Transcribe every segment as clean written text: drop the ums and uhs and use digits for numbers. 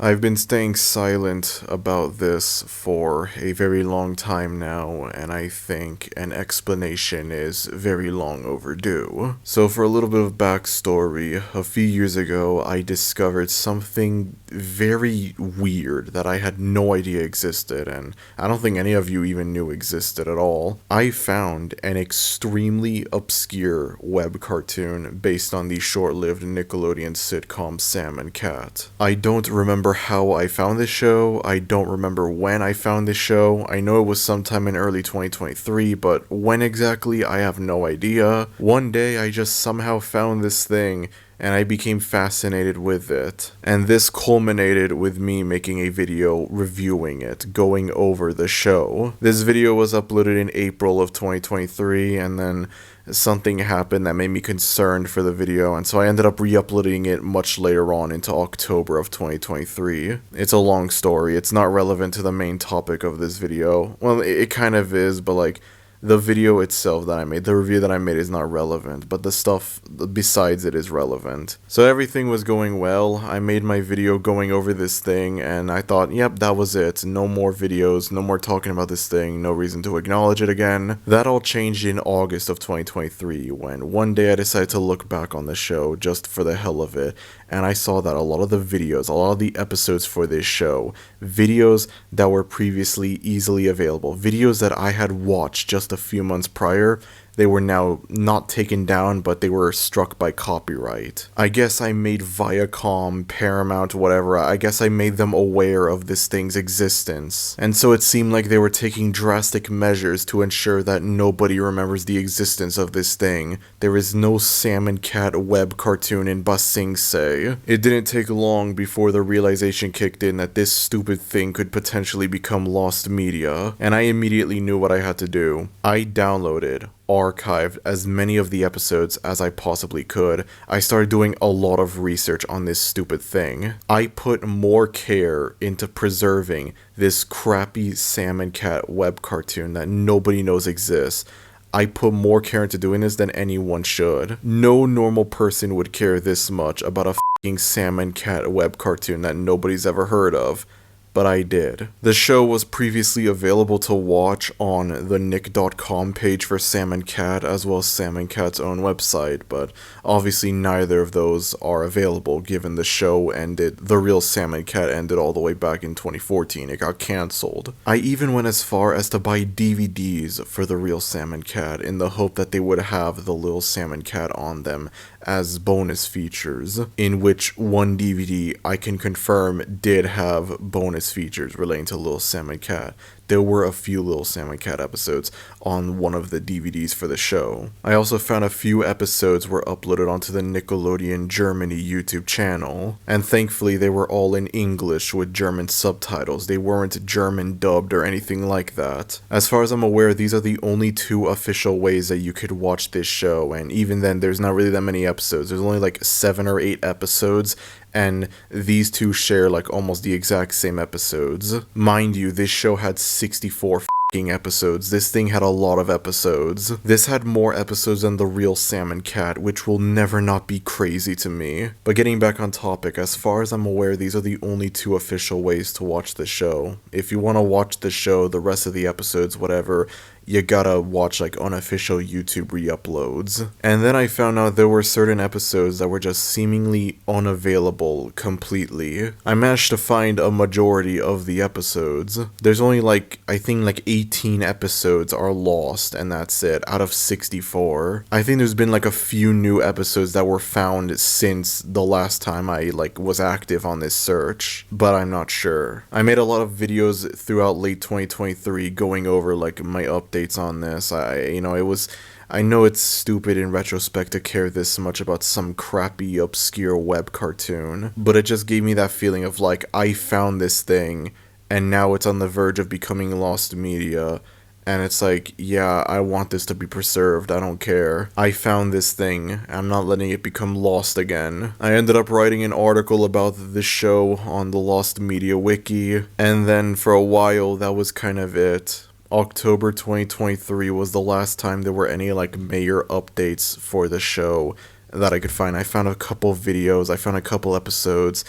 I've been staying silent about this for a very long time now, and I think an explanation is very long overdue. So, for a little bit of backstory, a few years ago, I discovered something very weird that I had no idea existed, and I don't think any of you even knew existed at all. I found an extremely obscure web cartoon based on the short-lived Nickelodeon sitcom Sam and Cat. I don't remember how I found this show, I don't remember when I found this show. I know it was sometime in early 2023, but when exactly, I have no idea. One day I just somehow found this thing, and I became fascinated with it. And this culminated with me making a video reviewing it, going over the show. This video was uploaded in April of 2023, and then something happened that made me concerned for the video, and so I ended up re-uploading it much later on into October of 2023. It's a long story, it's not relevant to the main topic of this video. Well, it kind of is, but like, the video itself that I made, the review that I made is not relevant, but the stuff besides it is relevant. So everything was going well, I made my video going over this thing, and I thought, yep, that was it. No more videos, no more talking about this thing, no reason to acknowledge it again. That all changed in August of 2023, when one day I decided to look back on the show just for the hell of it, and I saw that a lot of the videos, a lot of the episodes for this show, videos that were previously easily available, videos that I had watched just a few months prior, they were now not taken down, but they were struck by copyright. I guess I made Viacom, Paramount, whatever, I guess I made them aware of this thing's existence. And so it seemed like they were taking drastic measures to ensure that nobody remembers the existence of this thing. There is no Sam and Cat web cartoon in Ba Sing Se. It didn't take long before the realization kicked in that this stupid thing could potentially become lost media, and I immediately knew what I had to do. I downloaded, archived as many of the episodes as I possibly could. I started doing a lot of research on this stupid thing. I put more care into preserving this crappy Sam and Cat web cartoon that nobody knows exists. I put more care into doing this than anyone should. No normal person would care this much about a f***ing Sam and Cat web cartoon that nobody's ever heard of. But I did. The show was previously available to watch on the nick.com page for Sam and Cat, as well as Sam and Cat's own website, but obviously neither of those are available given the show ended. The real Sam and Cat ended all the way back in 2014. It got cancelled. I even went as far as to buy DVDs for the real Sam and Cat in the hope that they would have the little Sam and Cat on them as bonus features, in which one DVD I can confirm did have bonus features relating to Little Sam and Cat. There were a few Little Sam and Cat episodes on one of the DVDs for the show. I also found a few episodes were uploaded onto the Nickelodeon Germany YouTube channel, and thankfully they were all in English with German subtitles. They weren't German dubbed or anything like that. As far as I'm aware, these are the only two official ways that you could watch this show, and even then there's not really that many episodes. There's only like 7 or 8 episodes, and these two share like almost the exact same episodes. Mind you, this show had 64 f***ing episodes. This thing had a lot of episodes. This had more episodes than the real Sam and Cat, which will never not be crazy to me. But getting back on topic, as far as I'm aware, these are the only two official ways to watch the show. If you want to watch the show, the rest of the episodes, whatever, you gotta watch like unofficial YouTube re-uploads. And then I found out there were certain episodes that were just seemingly unavailable completely. I managed to find a majority of the episodes. There's only like, I think like 18 episodes are lost, and that's it, out of 64. I think there's been like a few new episodes that were found since the last time I like was active on this search, but I'm not sure. I made a lot of videos throughout late 2023 going over like my updates on this. I know it's stupid in retrospect to care this much about some crappy obscure web cartoon, but it just gave me that feeling of like, I found this thing and now it's on the verge of becoming lost media, and it's like, yeah, I want this to be preserved, I don't care. I found this thing, I'm not letting it become lost again. I ended up writing an article about this show on the Lost Media Wiki, and then for a while that was kind of it. October 2023 was the last time there were any like major updates for the show that I could find. I found a couple videos, I found a couple episodes,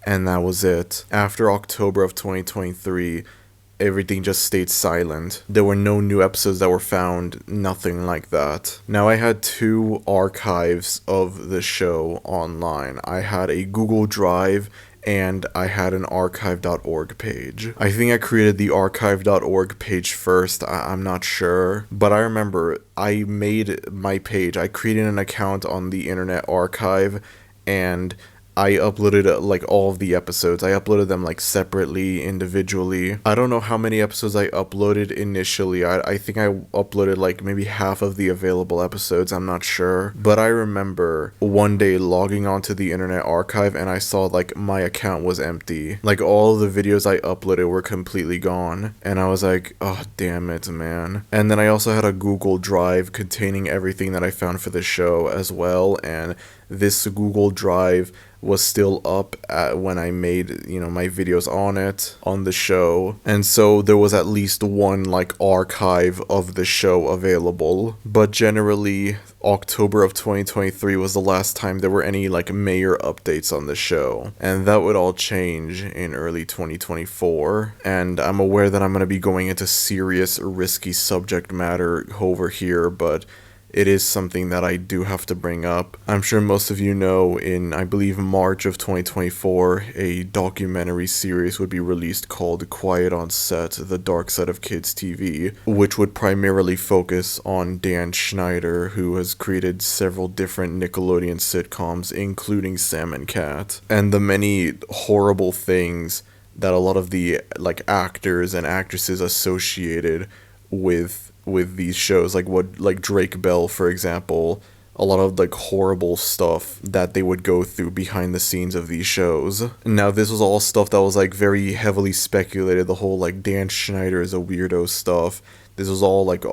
and that was it. After October of 2023, everything just stayed silent. There were no new episodes that were found, nothing like that. Now, I had two archives of the show online. I had a Google Drive and I had an archive.org page. I think I created the archive.org page first, I'm not sure. But I remember I made my page, I created an account on the Internet Archive, and I uploaded like all of the episodes. I uploaded them like separately, individually. I don't know how many episodes I uploaded initially. I think I uploaded like maybe half of the available episodes. I'm not sure. But I remember one day logging onto the Internet Archive and I saw like my account was empty. Like all of the videos I uploaded were completely gone. And I was like, oh, damn it, man. And then I also had a Google Drive containing everything that I found for the show as well. And this Google Drive was still up when I made, my videos on it, on the show. And so there was at least one, like, archive of the show available. But generally, October of 2023 was the last time there were any, like, major updates on the show. And that would all change in early 2024. And I'm aware that I'm going to be going into serious, risky subject matter over here, but it is something that I do have to bring up. I'm sure most of you know, in, I believe, March of 2024, a documentary series would be released called Quiet on Set, The Dark Side of Kids TV, which would primarily focus on Dan Schneider, who has created several different Nickelodeon sitcoms, including Sam and Cat, and the many horrible things that a lot of the, like, actors and actresses associated with these shows, like Drake Bell, for example, a lot of like horrible stuff that they would go through behind the scenes of these shows. Now, this was all stuff that was like very heavily speculated, the whole like Dan Schneider is a weirdo stuff. This was all like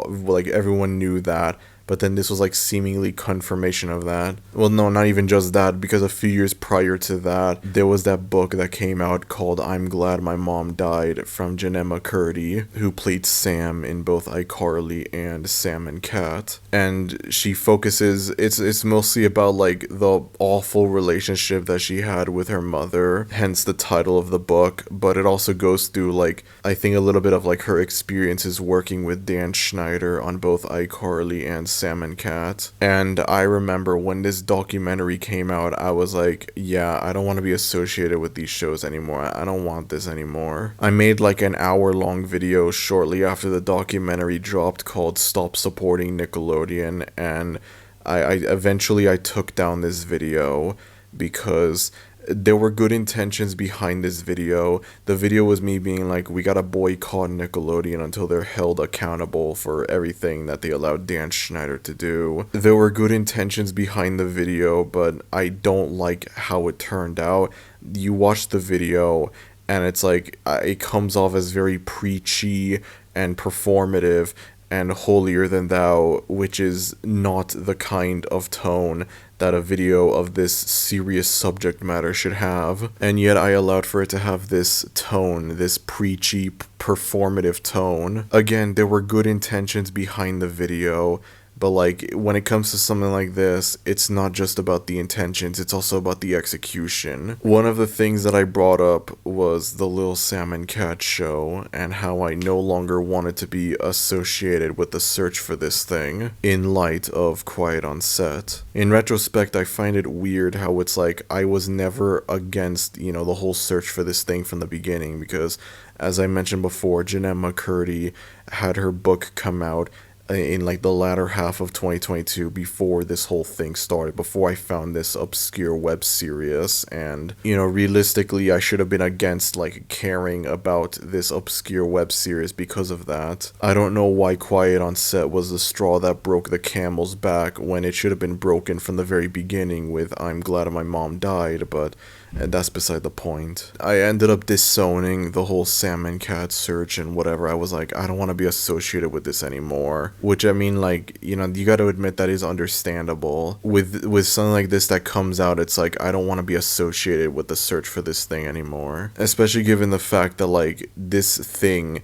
everyone knew that. But then this was like seemingly confirmation of that. Well, no, not even just that, because a few years prior to that, there was that book that came out called I'm Glad My Mom Died from Jemima Curdy, who played Sam in both iCarly and Sam and Cat. And she focuses, it's mostly about like the awful relationship that she had with her mother, hence the title of the book, but it also goes through like, I think a little bit of like her experiences working with Dan Schneider on both iCarly and Sam and Cat. And I remember when this documentary came out, I was like, yeah, I don't want to be associated with these shows anymore. I don't want this anymore. I made like an hour-long video shortly after the documentary dropped called Stop Supporting Nickelodeon, and I eventually took down this video because there were good intentions behind this video. The video was me being like, we gotta boycott Nickelodeon until they're held accountable for everything that they allowed Dan Schneider to do. There were good intentions behind the video, but I don't like how it turned out. You watch the video and it's like, it comes off as very preachy and performative and holier than thou, which is not the kind of tone that a video of this serious subject matter should have. And yet I allowed for it to have this tone, this preachy, performative tone. Again, there were good intentions behind the video, but like when it comes to something like this, it's not just about the intentions, it's also about the execution. One of the things that I brought up was the Lil Sam and Cat show and how I no longer wanted to be associated with the search for this thing in light of Quiet on Set. In retrospect, I find it weird how it's like I was never against, the whole search for this thing from the beginning, because as I mentioned before, Jemima Curdy had her book come out in like the latter half of 2022 before this whole thing started, before I found this obscure web series. And realistically, I should have been against like caring about this obscure web series because of that. I don't know why Quiet on Set was the straw that broke the camel's back when it should have been broken from the very beginning with I'm Glad My Mom Died, but that's beside the point. I ended up disowning the whole Sam and Cat search and whatever. I was like, I don't want to be associated with this anymore. Which, I mean, like, you got to admit that is understandable. With something like this that comes out, it's like, I don't want to be associated with the search for this thing anymore. Especially given the fact that, like, this thing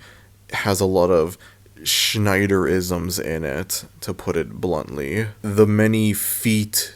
has a lot of Schneiderisms in it, to put it bluntly. The many feet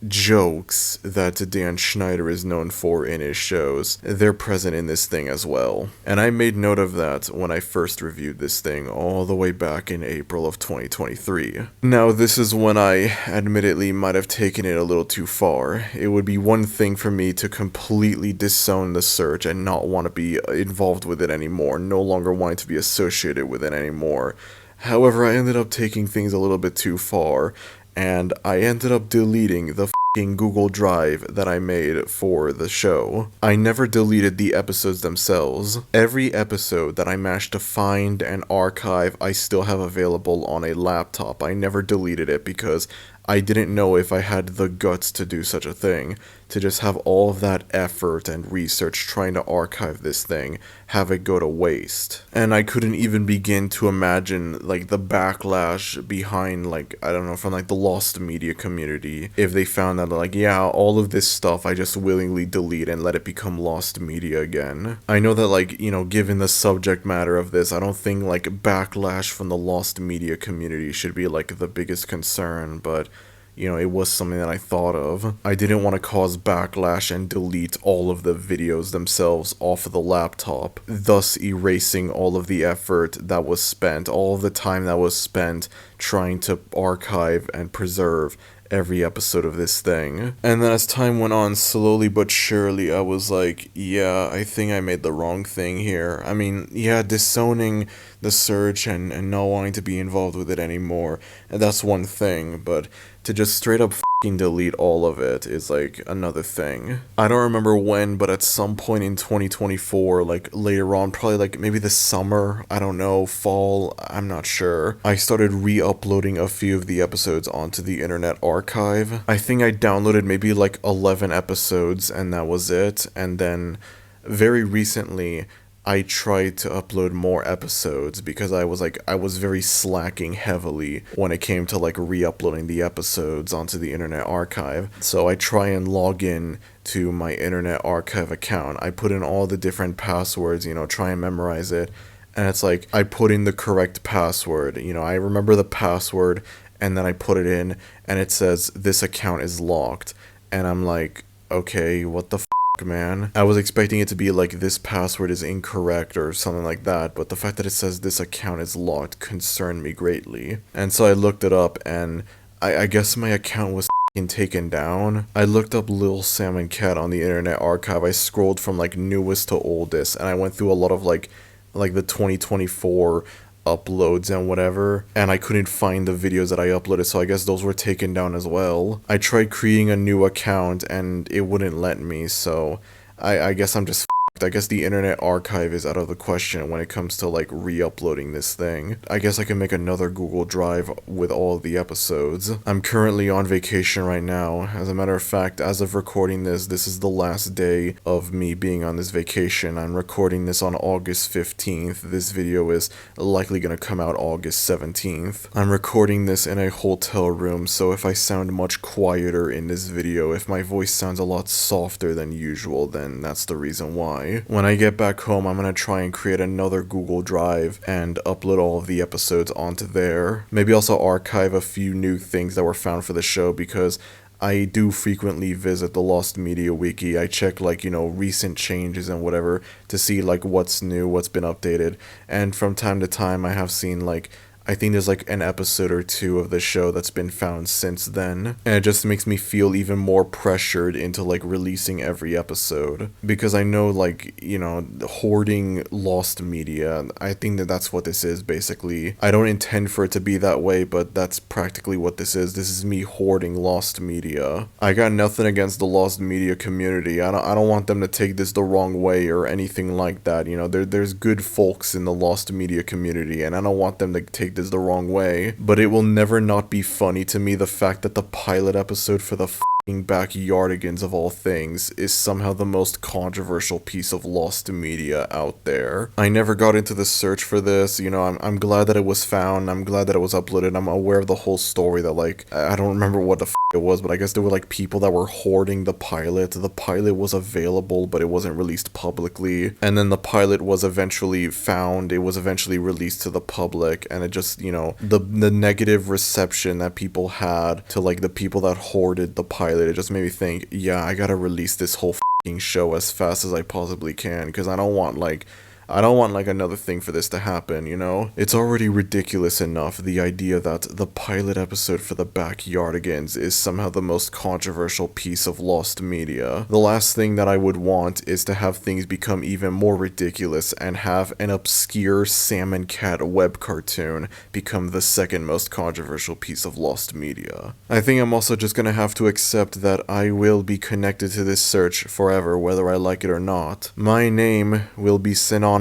jokes that Dan Schneider is known for in his shows, they're present in this thing as well. And I made note of that when I first reviewed this thing all the way back in April of 2023. Now, this is when I admittedly might have taken it a little too far. It would be one thing for me to completely disown the search and not want to be involved with it anymore, no longer wanting to be associated with it anymore. However, I ended up taking things a little bit too far, and I ended up deleting the f***ing Google Drive that I made for the show. I never deleted the episodes themselves. Every episode that I managed to find and archive, I still have available on a laptop. I never deleted it because I didn't know if I had the guts to do such a thing, to just have all of that effort and research trying to archive this thing, have it go to waste. And I couldn't even begin to imagine, like, the backlash behind, like, I don't know, from, like, the lost media community, if they found that, like, yeah, all of this stuff I just willingly delete and let it become lost media again. I know that, like, you know, given the subject matter of this, I don't think, like, backlash from the lost media community should be, like, the biggest concern, but you know, it was something that I thought of. I didn't want to cause backlash and delete all of the videos themselves off of the laptop, thus erasing all of the effort that was spent, all of the time that was spent trying to archive and preserve every episode of this thing. And then as time went on, slowly but surely, I was like, yeah, I think I made the wrong thing here. I mean, yeah, disowning the search and not wanting to be involved with it anymore, and that's one thing, but to just straight up f***ing delete all of it is like another thing. I don't remember when, but at some point in 2024, like later on, probably like maybe the summer, I don't know, fall, I'm not sure, I started re-uploading a few of the episodes onto the Internet Archive. I think I downloaded maybe like 11 episodes and that was it, and then very recently I tried to upload more episodes because I was very slacking heavily when it came to like re-uploading the episodes onto the Internet Archive. So I try and log in to my Internet Archive account. I put in all the different passwords, you know, try and memorize it. And it's like, I put in the correct password, you know, I remember the password and then I put it in and it says this account is locked. And I'm like, okay, what the man. I was expecting it to be like this password is incorrect or something like that, but the fact that it says this account is locked concerned me greatly. And so I looked it up and I guess my account was taken down. I looked up Lil Salmon Cat on the Internet Archive. I scrolled from like newest to oldest and I went through a lot of like the 2024 uploads and whatever, and I couldn't find the videos that I uploaded, so I guess those were taken down as well. I tried creating a new account and it wouldn't let me, so I guess I'm just f***ed. I guess the Internet Archive is out of the question when it comes to like re-uploading this thing. I guess I can make another Google Drive with all of the episodes. I'm currently on vacation right now. As a matter of fact, as of recording this, this is the last day of me being on this vacation. I'm recording this on August 15th. This video is likely gonna come out August 17th. I'm recording this in a hotel room, so if I sound much quieter in this video, if my voice sounds a lot softer than usual, then that's the reason why. When I get back home, I'm gonna try and create another Google Drive and upload all of the episodes onto there. Maybe also archive a few new things that were found for the show because I do frequently visit the Lost Media Wiki. I check like, you know, recent changes and whatever to see like what's new, what's been updated. And from time to time I have seen like, I think there's like an episode or two of the show that's been found since then, and it just makes me feel even more pressured into like releasing every episode, because I know like, you know, hoarding lost media, I think that that's what this is basically. I don't intend for it to be that way, but that's practically what this is. This is me hoarding lost media. I got nothing against the lost media community. I don't want them to take this the wrong way or anything like that. You know, there's good folks in the lost media community, and I don't want them to take this the wrong way, but it will never not be funny to me the fact that the pilot episode for the Backyardigans of all things is somehow the most controversial piece of lost media out there. I never got into the search for this, you know, I'm glad that it was found, I'm glad that it was uploaded, I'm aware of the whole story that like, I don't remember what the it was, but I guess there were like people that were hoarding the pilot. The pilot was available, but it wasn't released publicly, and then the pilot was eventually found, it was eventually released to the public, and it just, you know, the negative reception that people had to like the people that hoarded the pilot pilot, it just made me think, yeah, I gotta release this whole f***ing show as fast as I possibly can, because I don't want like another thing for this to happen, you know? It's already ridiculous enough, the idea that the pilot episode for the Backyardigans is somehow the most controversial piece of lost media. The last thing that I would want is to have things become even more ridiculous and have an obscure salmon cat web cartoon become the second most controversial piece of lost media. I think I'm also just gonna have to accept that I will be connected to this search forever, whether I like it or not. My name will be synonymous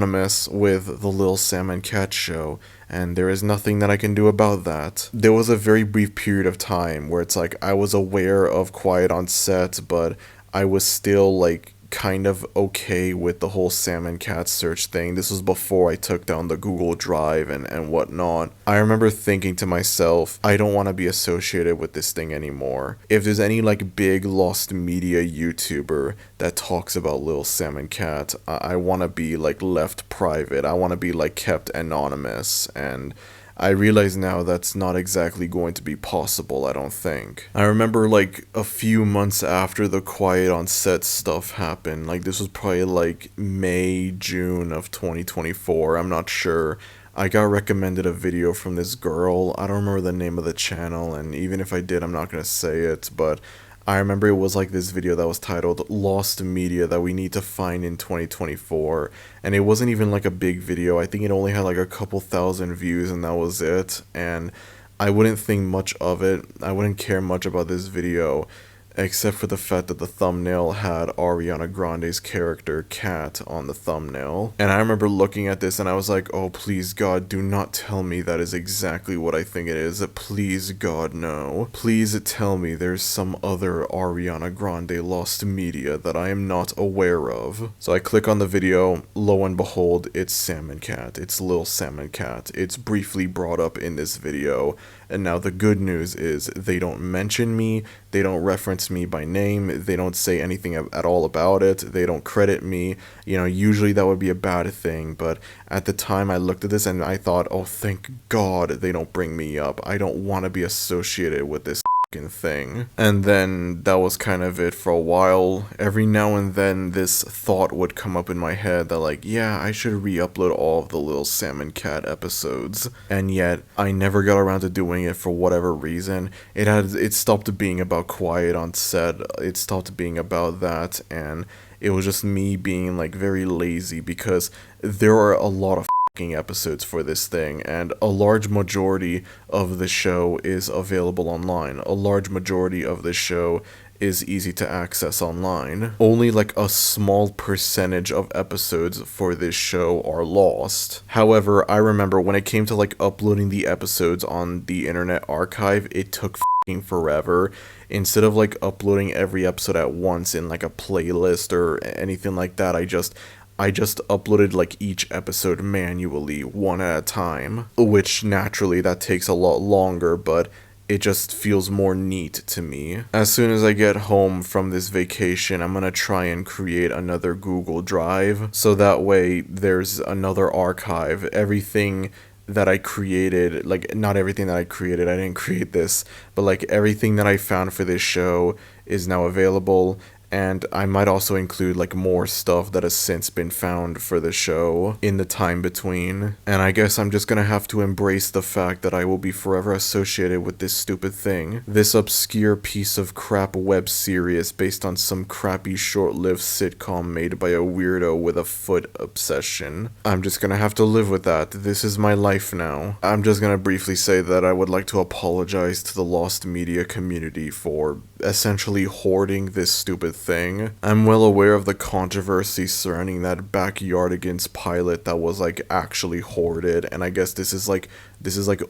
with the Little Salmon Cat Show, and there is nothing that I can do about that. There was a very brief period of time where it's like I was aware of Quiet on Set, but I was still like kind of okay with the whole salmon cat search thing. This was before I took down the Google Drive and whatnot. I remember thinking to myself, I don't want to be associated with this thing anymore. If there's any like big lost media YouTuber that talks about Little Salmon Cat, I want to be like left private. I want to be like kept anonymous, and I realize now that's not exactly going to be possible, I don't think. I remember like a few months after the Quiet on Set stuff happened, like this was probably like May, June of 2024, I'm not sure. I got recommended a video from this girl. I don't remember the name of the channel, and even if I did, I'm not gonna say it, but I remember it was like this video that was titled Lost Media That We Need to Find in 2024, and it wasn't even like a big video. I think it only had like a couple thousand views and that was it, and I wouldn't think much of it. I wouldn't care much about this video, except for the fact that the thumbnail had Ariana Grande's character, Kat, on the thumbnail. And I remember looking at this and I was like, oh, please, God, do not tell me that is exactly what I think it is. Please, God, no. Please tell me there's some other Ariana Grande lost media that I am not aware of. So I click on the video, lo and behold, it's Salmon Cat. It's Little Salmon Cat. It's briefly brought up in this video. And now the good news is they don't mention me, they don't reference me by name, they don't say anything at all about it, they don't credit me. You know, usually that would be a bad thing, but at the time I looked at this and I thought, oh, thank God they don't bring me up. I don't want to be associated with this thing. And then that was kind of it for a while. Every now and then this thought would come up in my head that like, yeah, I should re-upload all of the Little Salmon Cat episodes, and yet I never got around to doing it for whatever reason. It stopped being about Quiet on Set, it stopped being about that, and it was just me being like very lazy, because there are a lot of episodes for this thing, and a large majority of the show is available online. A large majority of the show is easy to access online. Only like a small percentage of episodes for this show are lost. However, I remember when it came to like uploading the episodes on the Internet Archive, it took forever. Instead of like uploading every episode at once in like a playlist or anything like that, I just uploaded like each episode manually, one at a time, which naturally that takes a lot longer, but it just feels more neat to me. As soon as I get home from this vacation, I'm gonna try and create another Google Drive, so that way there's another archive. Everything that I created, like not everything that I created, I didn't create this, but like everything that I found for this show is now available. And I might also include like more stuff that has since been found for the show in the time between. And I guess I'm just gonna have to embrace the fact that I will be forever associated with this stupid thing. This obscure piece of crap web series based on some crappy short-lived sitcom made by a weirdo with a foot obsession. I'm just gonna have to live with that. This is my life now. I'm just gonna briefly say that I would like to apologize to the lost media community for essentially hoarding this stupid thing. I'm well aware of the controversy surrounding that Backyardigans pilot that was like actually hoarded, and I guess this is like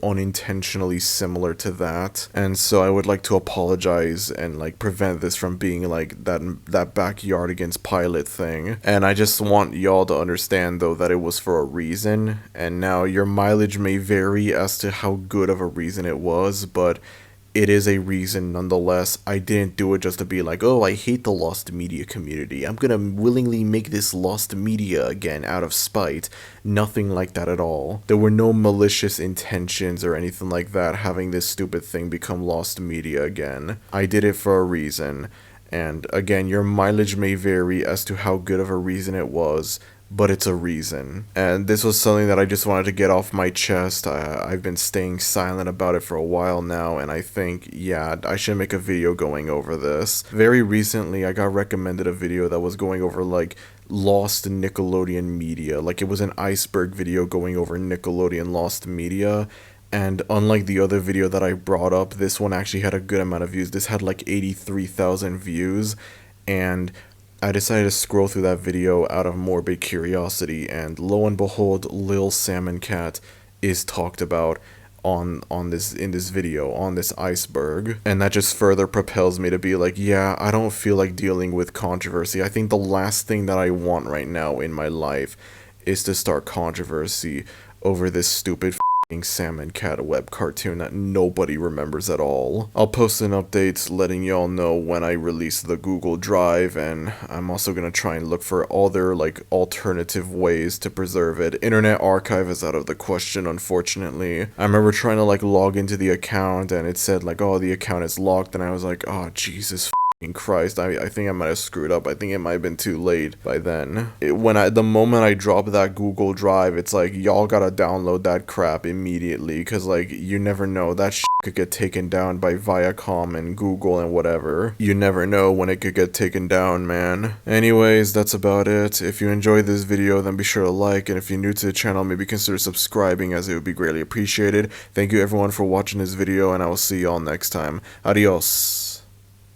unintentionally similar to that, and so I would like to apologize and like prevent this from being like that Backyardigans pilot thing. And I just want y'all to understand though that it was for a reason, and now your mileage may vary as to how good of a reason it was, but it is a reason nonetheless. I didn't do it just to be like, oh, I hate the lost media community, I'm gonna willingly make this lost media again out of spite. Nothing like that at all. There were no malicious intentions or anything like that having this stupid thing become lost media again. I did it for a reason. And again, your mileage may vary as to how good of a reason it was, but it's a reason. And this was something that I just wanted to get off my chest. I've been staying silent about it for a while now, and I think, yeah, I should make a video going over this. Very recently, I got recommended a video that was going over, like, lost Nickelodeon media. Like, it was an iceberg video going over Nickelodeon lost media. And unlike the other video that I brought up, this one actually had a good amount of views. This had like 83,000 views, and I decided to scroll through that video out of morbid curiosity, and lo and behold, Lil Salmon Cat is talked about in this video, on this iceberg. And that just further propels me to be like, yeah, I don't feel like dealing with controversy. I think the last thing that I want right now in my life is to start controversy over this stupid Salmon Cat web cartoon that nobody remembers at all. I'll post an update letting y'all know when I release the Google Drive, and I'm also gonna try and look for other like alternative ways to preserve it. Internet Archive is out of the question, unfortunately. I remember trying to like log into the account and it said like, oh, the account is locked, and I was like, oh, Jesus Christ, I think I might have screwed up. I think it might have been too late by then. The moment I drop that Google Drive, it's like, y'all gotta download that crap immediately, because like, you never know, that shit could get taken down by Viacom and Google and whatever. You never know when it could get taken down, man. Anyways, that's about it. If you enjoyed this video, then be sure to like, and if you're new to the channel, maybe consider subscribing, as it would be greatly appreciated. Thank you everyone for watching this video, and I will see y'all next time. Adios.